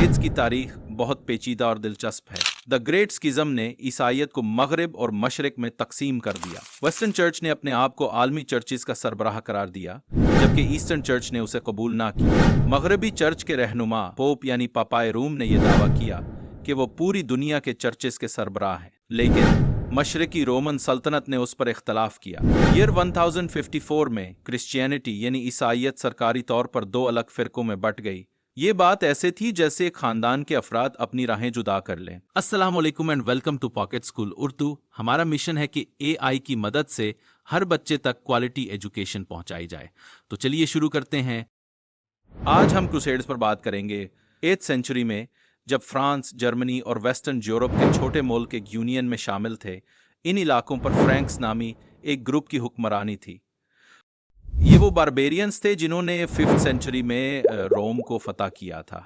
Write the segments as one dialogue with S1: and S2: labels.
S1: Crusades की तारीख बहुत पेचीदा और दिलचस्प है। द ग्रेट स्किज़म ने ईसाइयत को मगरिब और मशरिक में तकसीम कर दिया। वेस्टर्न चर्च ने अपने आप को आलमी चर्चिस का सरबराह करार दिया, जबकि ईस्टर्न चर्च ने उसे कबूल ना किया। मगरबी चर्च के रहनुमा पोप यानी पापाए रूम ने यह दावा किया कि वो पूरी दुनिया के चर्चिस के सरबराह हैं, लेकिन मशरकी रोमन सल्तनत ने उस पर इख्तलाफ किया। ईयर 1054 में क्रिश्चियनिटी यानी ईसाइयत सरकारी तौर पर दो अलग फिरकों में बट गई। ये बात ऐसे थी जैसे खानदान के अफराद अपनी राहें जुदा कर लें। अस्सलाम वालेकुम and welcome to Pocket School Urdu. हमारा मिशन है कि एआई की मदद से हर बच्चे तक क्वालिटी एजुकेशन पहुंचाई जाए। तो चलिए शुरू करते हैं। आज हम क्रूसेड्स पर बात करेंगे। 8th सेंचुरी में जब फ्रांस, जर्मनी और वेस्टर्न यूरोप के छोटे मुल्क एक यूनियन में शामिल थे, इन इलाकों पर फ्रैंक्स नामी एक ग्रुप की हुक्मरानी थी। ये वो बारबेरियंस थे जिन्होंने 5th सेंचुरी में रोम को फतह किया था।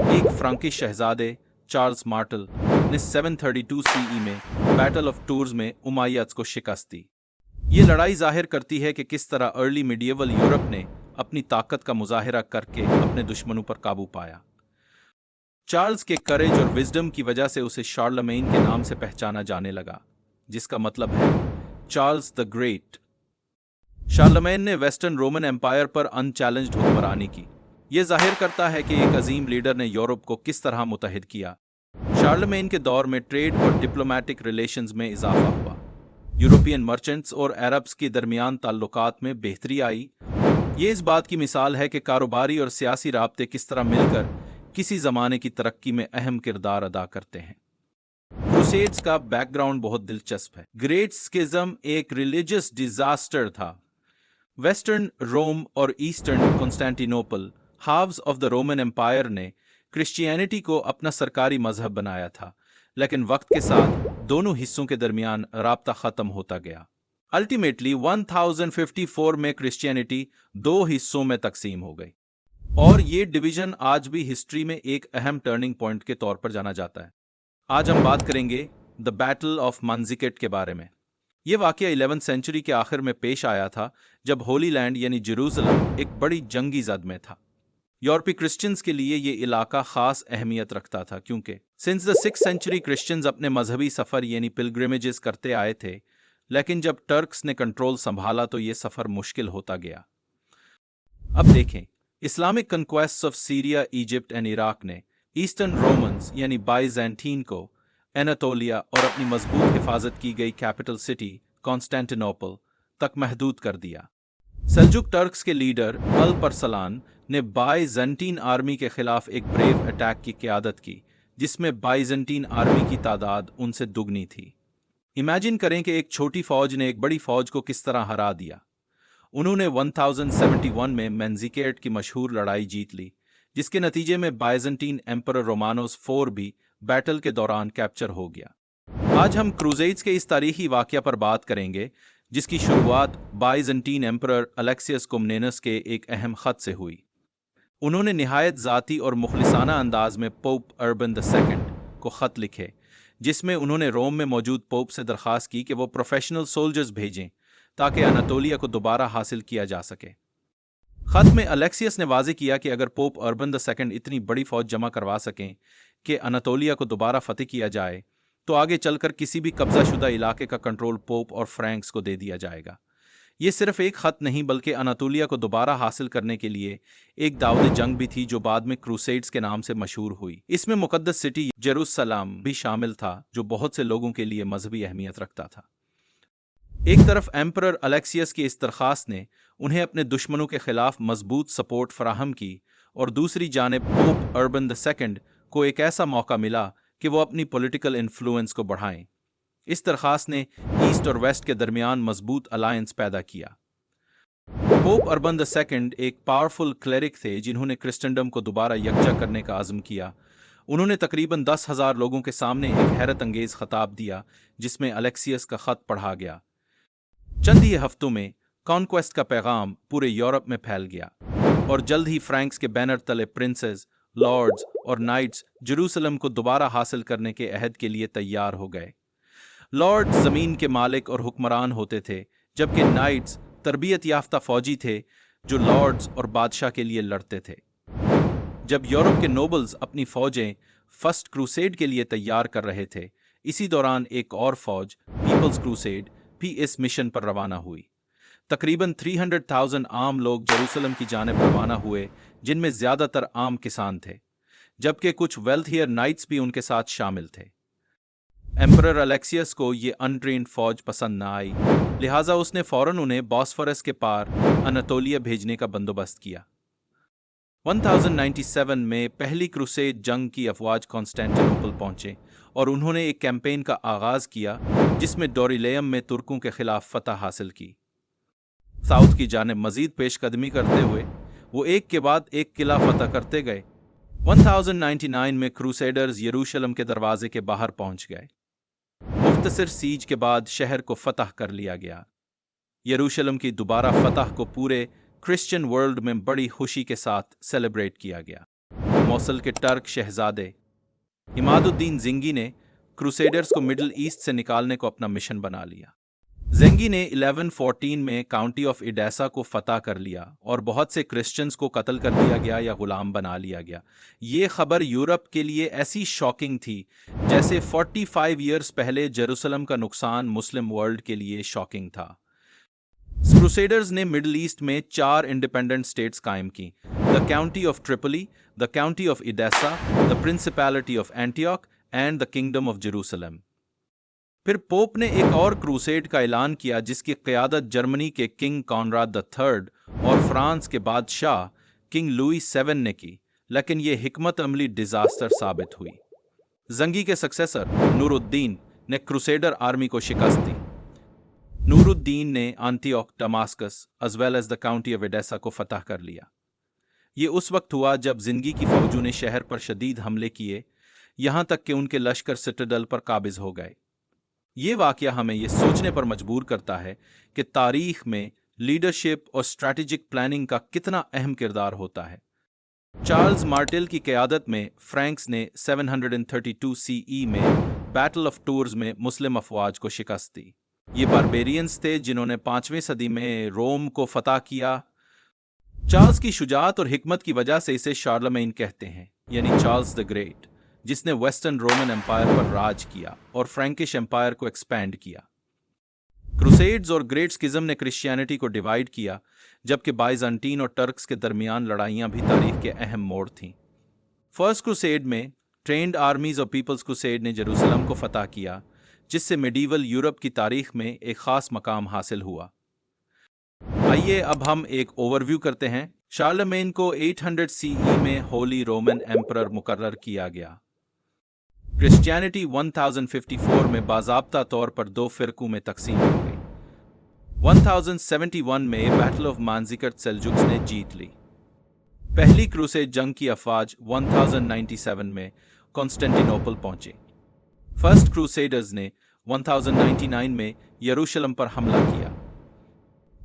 S1: एक फ्रांकिश शहजादे चार्ल्स मार्टल ने 732 सीई में बैटल ऑफ टूर्स में उमाय्यद्स को शिकस्त दी। ये लड़ाई जाहिर करती है कि किस तरह अर्ली मिडिएवल यूरोप ने अपनी ताकत का मुजाहिरा करके अपने दुश्मनों पर काबू पाया। चार्ल्स के करेज और विजडम की वजह से उसे शार्लमेन के नाम से पहचाना जाने लगा, जिसका मतलब है चार्ल्स द ग्रेट। शार्लमेन ने वेस्टर्न रोमन एम्पायर पर अनचैलेंज्ड हुक्मरानी की। यह जाहिर करता है कि एक अजीम लीडर ने यूरोप को किस तरह मुत्तहिद किया। शार्लमेन के दौर में ट्रेड और डिप्लोमेटिक रिलेशंस में इजाफा हुआ। यूरोपियन मर्चेंट्स और अरब्स के दरमियान ताल्लुकात में बेहतरी आई। ये इस बात की मिसाल है कि कारोबारी और सियासी राब्ते किस तरह मिलकर किसी ज़माने की तरक्की में अहम किरदार अदा करते हैं। क्रूसेड्स का बैकग्राउंड बहुत दिलचस्प है। ग्रेट स्किज़म एक रिलीजियस डिजास्टर था। वेस्टर्न रोम और eastern Constantinople, halves of the Roman empire, ने क्रिश्चियनिटी को अपना सरकारी मजहब बनाया था, लेकिन वक्त के साथ दोनों हिस्सों के दरमियान राब्ता खत्म होता गया। अल्टीमेटली 1054 में क्रिश्चियनिटी दो हिस्सों में तकसीम हो गई, और ये डिवीजन आज भी हिस्ट्री में एक अहम टर्निंग पॉइंट के तौर पर जाना जाता है। आज हम बात करेंगे द बैटल ऑफ मांजिकेट के बारे में। यह वाकया 11th सेंचुरी के आखिर में पेश आया था, जब होली लैंड यानी जेरूसलम एक बड़ी जंगी जद में था। यूरोपीय क्रिश्चियंस के लिए ये इलाका खास अहमियत रखता था, क्योंकि since the 6th century Christians अपने मजहबी सफ़र यानी पिलग्रिमेजेस करते आए थे, लेकिन जब टर्क्स ने कंट्रोल संभाला तो ये सफ़र मुश्किल होता गया। अब देखें, Islamic conquest of Syria, Egypt and Iraq ने ईस्टर्न रोमन्स यानी बाइजेंटीन को एनातोलिया और अपनी मजबूत हिफाजत की गई कैपिटल सिटी कॉन्स्टेंटिनोपल तक महदूद कर दिया। सेल्जुक टर्क्स के लीडर अल-परसलान ने बाइजेंटीन आर्मी के खिलाफ एक ब्रेव अटैक की क़यादत की, जिसमें बाइजेंटीन आर्मी की तादाद उनसे दुगनी थी। इमेजिन करें कि एक छोटी फौज ने एक बड़ी फौज को किस तरह हरा दिया। उन्होंने 1071 में मैंजिकेट की मशहूर लड़ाई जीत ली, जिसके नतीजे में बाइजेंटीन एम्परर रोमानोस 4 भी बैटल के दौरान कैप्चर हो गया। आज हम क्रूसेड्स के इस तारीखी वाकया पर बात करेंगे, जिसकी शुरुआत बाइजेंटीन एम्परर अलेक्सियस कोमनेनस के एक अहम खत से हुई। उन्होंने निहायत ज़ाती और मुखलिसाना अंदाज में पोप अर्बन II को खत लिखे, जिसमें उन्होंने रोम में मौजूद पोप से दरख्वास्त की कि वो प्रोफेशनल सोल्जर्स भेजें ताकि अनातोलिया को दोबारा हासिल किया जा सके। खत में अलेक्सियस ने वाज़ेह किया कि अगर पोप अर्बन II इतनी बड़ी फौज जमा करवा सकें कि अनातोलिया को दोबारा फतेह किया जाए, तो आगे चलकर किसी भी कब्जाशुदा इलाके का कंट्रोल पोप और फ्रैंक्स को दे दिया जाएगा। ये सिर्फ एक खत नहीं, बल्कि अनातोलिया को दोबारा हासिल करने के लिए एक दावत जंग भी थी, जो बाद में क्रूसेड्स के नाम से मशहूर हुई। इसमें मुकद्दस सिटी जेरूसलम भी शामिल था, जो बहुत से लोगों के लिए मजहबी अहमियत रखता था। एक तरफ एम्परर अलेक्सियस की इस दरख्वास्त ने उन्हें अपने दुश्मनों के खिलाफ मजबूत सपोर्ट फराहम की, और दूसरी जानिब पोप अर्बन II को एक ऐसा मौका मिला कि वो अपनी पॉलिटिकल इन्फ्लुएंस को बढ़ाएं। इस दरख्वास्त ने ईस्ट और वेस्ट के दरमियान मजबूत अलायंस पैदा किया। पोप अर्बन II एक पावरफुल क्लेरिक थे, जिन्होंने क्रिश्चियनडम को दोबारा यकजा करने का आज़म किया। उन्होंने तकरीबन 10,000 लोगों के सामने एक हैरत अंगेज खताब दिया, जिसमें अलेक्सियस का खत पढ़ा गया। चंद ही हफ्तों में कॉन्क्वेस्ट का पैगाम पूरे यूरोप में फैल गया, और जल्द ही फ्रैंक्स के बैनर तले प्रिंसेस, लॉर्ड्स और नाइट्स जेरूसलम को दोबारा हासिल करने के अहद के लिए तैयार हो गए। लॉर्ड्स ज़मीन के मालिक और हुक्मरान होते थे, जबकि नाइट्स तरबियत याफ्ता फौजी थे जो लॉर्ड्स और बादशाह के लिए लड़ते थे। जब यूरोप के नोबल्स अपनी फौजें फर्स्ट क्रूसेड के लिए तैयार कर रहे थे, इसी दौरान एक और फौज पीपल्स क्रूसेड भी इस मिशन पर रवाना हुई। तकरीबन 300,000 आम लोग जेरूसलम की जानिब रवाना हुए, जिनमें ज्यादातर आम किसान थे, जबकि कुछ वेल्थियर नाइट्स भी उनके साथ शामिल थे। एम्परर अलेक्सियस को ये अनट्रेन्ड फौज पसंद न आई, लिहाजा उसने फौरन उन्हें बॉस्फोरस के पार अनातोलिया भेजने का बंदोबस्त किया। 1097 में पहली क्रूसेड जंग की अफवाज कॉन्स्टेंटिनोपल पहुंचे और उन्होंने एक कैंपेन का आगाज किया जिसमें डोरिलेयम में तुर्कों के खिलाफ फतह हासिल की। साउथ की जानिब मजीद पेशकदमी करते हुए वो एक के बाद एक किला फतह करते गए। 1099 में क्रूसेडर्स यरूशलेम के दरवाजे के बाहर पहुंच गए। मुख्तसर सीज के बाद शहर को फतह कर लिया गया। यरूशलेम की दोबारा फतह को पूरे क्रिश्चियन वर्ल्ड में बड़ी खुशी के साथ सेलिब्रेट किया गया। मौसल के टर्क शहजादे इमादुद्दीन ज़िंगी ने क्रूसेडर्स को मिडिल ईस्ट से निकालने को अपना मिशन बना लिया। ज़िंगी ने 1114 में काउंटी ऑफ इडेसा को फतह कर लिया और बहुत से क्रिश्चियंस को कत्ल कर दिया गया या गुलाम बना लिया गया। ये खबर यूरोप के लिए ऐसी शॉकिंग थी जैसे 45 ईयर्स पहले जेरूसलम का नुकसान मुस्लिम वर्ल्ड के लिए शॉकिंग था। क्रूसेडर्स ने मिडिल ईस्ट में 4 इंडिपेंडेंट स्टेट्स कायम की: the county of Tripoli, the county of Edessa, the principality of Antioch and the kingdom of Jerusalem. फिर पोप ने एक और क्रूसेड का ऐलान किया जिसकी क़यादत जर्मनी के किंग कॉनराड III और फ्रांस के बादशाह किंग लुई VII ने की, लेकिन यह हिकमत अमली डिजास्टर साबित हुई। ज़ंगी के सक्सेसर नूरुद्दीन ने क्रूसेडर आर्मी को शिकस्त दी। नूरुद्दीन ने Antioch, Damascus as well as the county of Edessa को फतह कर लिया। ये उस वक्त हुआ जब ज़िंगी की फौजों ने शहर पर शदीद हमले किए, यहाँ तक कि उनके लश्कर सिटाडेल पर काबिज हो गए। ये वाक़या हमें ये सोचने पर मजबूर करता है कि तारीख में लीडरशिप और स्ट्रैटेजिक प्लानिंग का कितना अहम किरदार होता है। चार्ल्स मार्टेल की क़यादत में फ्रैंक्स ने 732 CE में बैटल ऑफ टूर्स में मुस्लिम अफवाज को शिकस्त दी। ये बारबेरियंस थे जिन्होंने 5वीं सदी में रोम को फतह किया। चार्ल्स की शुजाअत और हिकमत की वजह से इसे शार्लमेन कहते हैं, यानी चार्ल्स द ग्रेट, जिसने वेस्टर्न रोमन एम्पायर पर राज किया और फ्रैंकिश एम्पायर को एक्सपैंड किया। क्रूसेड्स और ग्रेट स्किज्म ने क्रिश्चियनिटी को डिवाइड किया, जबकि बाइजेंटीन और टर्क्स के दरमियान लड़ाइयां भी तारीख के अहम मोड़ थीं। फर्स्ट क्रूसेड में ट्रेंड आर्मीज और पीपल्स क्रूसेड ने जेरूसलम को फतह किया, जिससे मिडीवल यूरोप की तारीख में एक खास मकाम हासिल हुआ। आइए अब हम एक ओवरव्यू करते हैं। शार्लमेन को 800 CE में होली रोमन एम्परर मुकर्रर किया गया। क्रिश्चियनिटी 1054 में बाज़ाब्ता तौर पर 2 फ़िरक़ों में तकसीम हो गई। 1071 में बैटल ऑफ मानजिकट सेल्जुक्स ने जीत ली। पहली क्रूसेड जंग की अफवाज 1097 में कॉन्स्टेंटिनोपल पहुंचे। फर्स्ट क्रूसेडर्स ने 1099 में यरूशलेम पर हमला किया।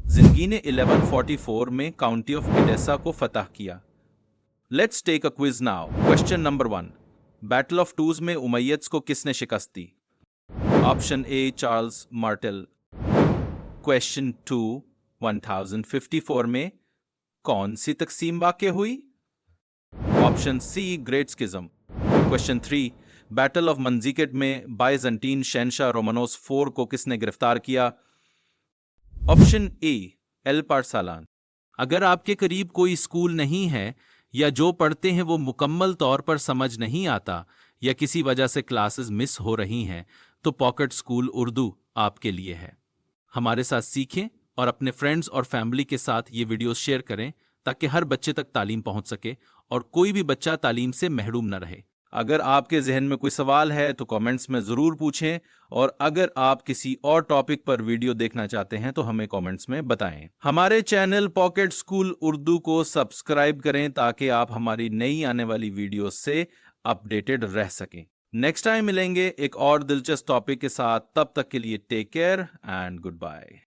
S1: ज़िंगी ने 1144 में काउंटी ऑफ एडेसा को फतह किया। Let's take a quiz now. Question number 1, battle of Tours में उमैयद्स को किसने शिकस्त दी? Option A Charles Martel. Question 2, 1054 में कौन सी तकसीम वाक़ हुई? Option C great schism. Question 3, battle of Manzikert में बाइजेंटीन शहंशाह रोमानोस IV को किसने गिरफ्तार किया? Option A Alp Arslan. अगर आपके करीब कोई स्कूल नहीं है या जो पढ़ते हैं वो मुकम्मल तौर पर समझ नहीं आता या किसी वजह से क्लासेस मिस हो रही हैं, तो पॉकेट स्कूल उर्दू आपके लिए है। हमारे साथ सीखें और अपने फ्रेंड्स और फैमिली के साथ ये वीडियोस शेयर करें ताकि हर बच्चे तक तालीम पहुंच सके और कोई भी बच्चा तालीम से महरूम न रहे। अगर आपके जहन में कोई सवाल है तो कमेंट्स में ज़रूर पूछें, और अगर आप किसी और टॉपिक पर वीडियो देखना चाहते हैं तो हमें कमेंट्स में बताएं। हमारे चैनल पॉकेट स्कूल उर्दू को सब्सक्राइब करें ताकि आप हमारी नई आने वाली वीडियो से अपडेटेड रह सकें। नेक्स्ट टाइम मिलेंगे एक और दिलचस्प टॉपिक के साथ। तब तक के लिए take care and good bye.